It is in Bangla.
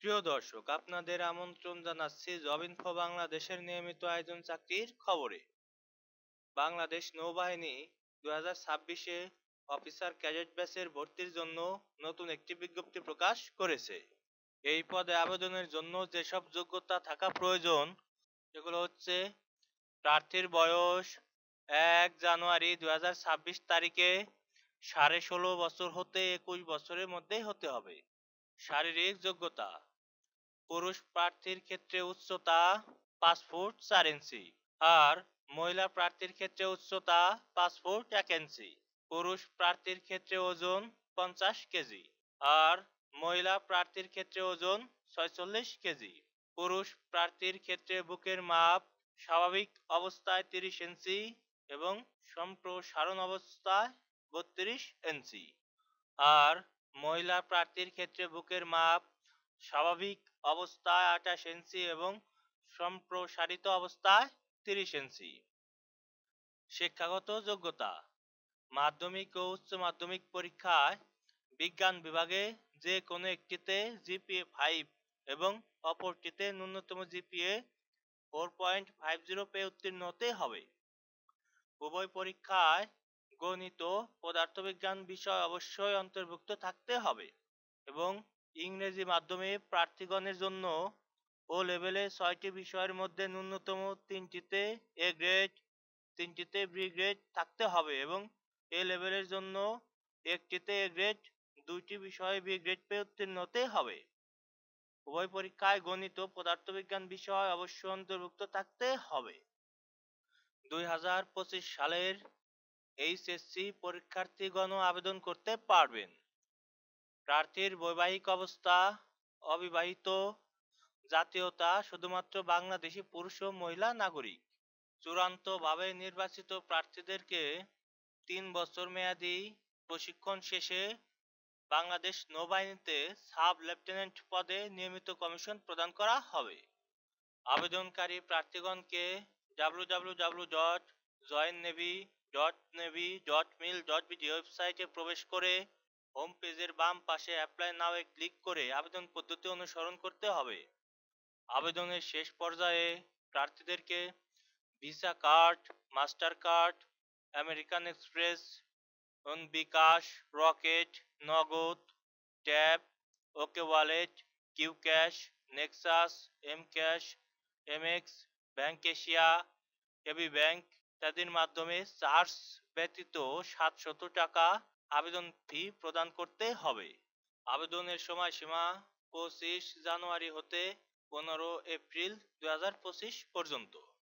প্রিয় দর্শক, আপনাদের আমন্ত্রণ জানাচ্ছি জব ইনফো বাংলাদেশের নিয়মিত আয়োজন চাকরির খবরে। বাংলাদেশ নৌবাহিনী 2026-এ অফিসার ক্যাডেট ব্যাচের ভর্তির জন্য নতুন একটি বিজ্ঞপ্তি প্রকাশ করেছে। এই পদে আবেদনের জন্য যেসব যোগ্যতা থাকা প্রয়োজন সেগুলো হচ্ছে: প্রার্থীর বয়স 1 জানুয়ারি 2026 তারিখে 16.5 বছর হতে 21 বছরের মধ্যে হতে হবে। শারীরিক যোগ্যতা: পুরুষ প্রার্থীর ক্ষেত্রে উচ্চতা 5 ফুট 4 ইঞ্চি, আর মহিলা প্রার্থীর ক্ষেত্রে উচ্চতা 5 ফুট 1 ইঞ্চি। পুরুষ প্রার্থীর ক্ষেত্রে ওজন 50 কেজি, আর মহিলা প্রার্থীর ক্ষেত্রে ওজন 46 কেজি। পুরুষ প্রার্থীর ক্ষেত্রে বুকের মাপ স্বাভাবিক অবস্থায় 30 ইঞ্চি এবং সম্প্রসারণ অবস্থায় 32 ইঞ্চি, আর মহিলা প্রার্থীর ক্ষেত্রে বুকের মাপ স্বাভাবিক অবস্থায় 28 ইঞ্চি এবং সম্প্রসারিত অবস্থায় 30 ইঞ্চি। শিক্ষাগত যোগ্যতা: মাধ্যমিক ও উচ্চ মাধ্যমিক পরীক্ষায় বিজ্ঞান বিভাগে যে কোনো একটিতে জিপিএ 5 এবং অপরটিতে ন্যূনতম জিপিএ 4.50 পেয়ে উত্তীর্ণ হতে হবে। উভয় পরীক্ষায় গণিত ও পদার্থবিজ্ঞান বিষয় অবশ্যই অন্তর্ভুক্ত থাকতে হবে এবং ইংরেজি মাধ্যমে প্রার্থীগণের জন্য ও লেভেলে 6টি বিষয়ের মধ্যে ন্যূনতম 3টিতে এ গ্রেড, 3টিতে বি গ্রেড থাকতে হবে এবং এ লেভেলের জন্য 1টিতে এ গ্রেড, 2টি বিষয়ে বি গ্রেড পেয়ে উত্তীর্ণ হতে হবে। উভয় পরীক্ষায় গণিত ও পদার্থবিজ্ঞান বিষয় অবশ্যই অন্তর্ভুক্ত থাকতে হবে। 2025 সালের এইচএসসি পরীক্ষার্থীগণও আবেদন করতে পারবেন। প্রার্থীর বৈবাহিক অবস্থা: অবিবাহিত। জাতীয়তা: শুধুমাত্র বাংলাদেশি পুরুষ ও মহিলা নাগরিক। চূড়ান্তভাবে নির্বাচিত প্রার্থীদেরকে 3 বছর মেয়াদী প্রশিক্ষণ শেষে বাংলাদেশ নৌবাহিনীতে সাব লেফটেন্যান্ট পদে নিয়মিত কমিশন প্রদান করা হবে। আবেদনকারী প্রার্থীগণকে www.joinnavy.navy.mil.bd ওয়েবসাইটে প্রবেশ করে হোম পেজের বাম পাশে অ্যাপ্লাই নাও এ ক্লিক করে আবেদন পদ্ধতি অনুসরণ করতে হবে। আবেদনের শেষ পর্যায়ে প্রার্থীদেরকে Visa card, Mastercard, American Express, bKash, Rocket, Nagad, Tap, OK Wallet, Q Cash, Nexus, M Cash, MX, Bank Asia, AB Bank ইত্যাদির মাধ্যমে চার্জ ব্যতীত 700 টাকা আবেদন ফি প্রদান করতে হবে। আবেদনের সময়সীমা 25 জানুয়ারি হতে 15 এপ্রিল 2025 পর্যন্ত।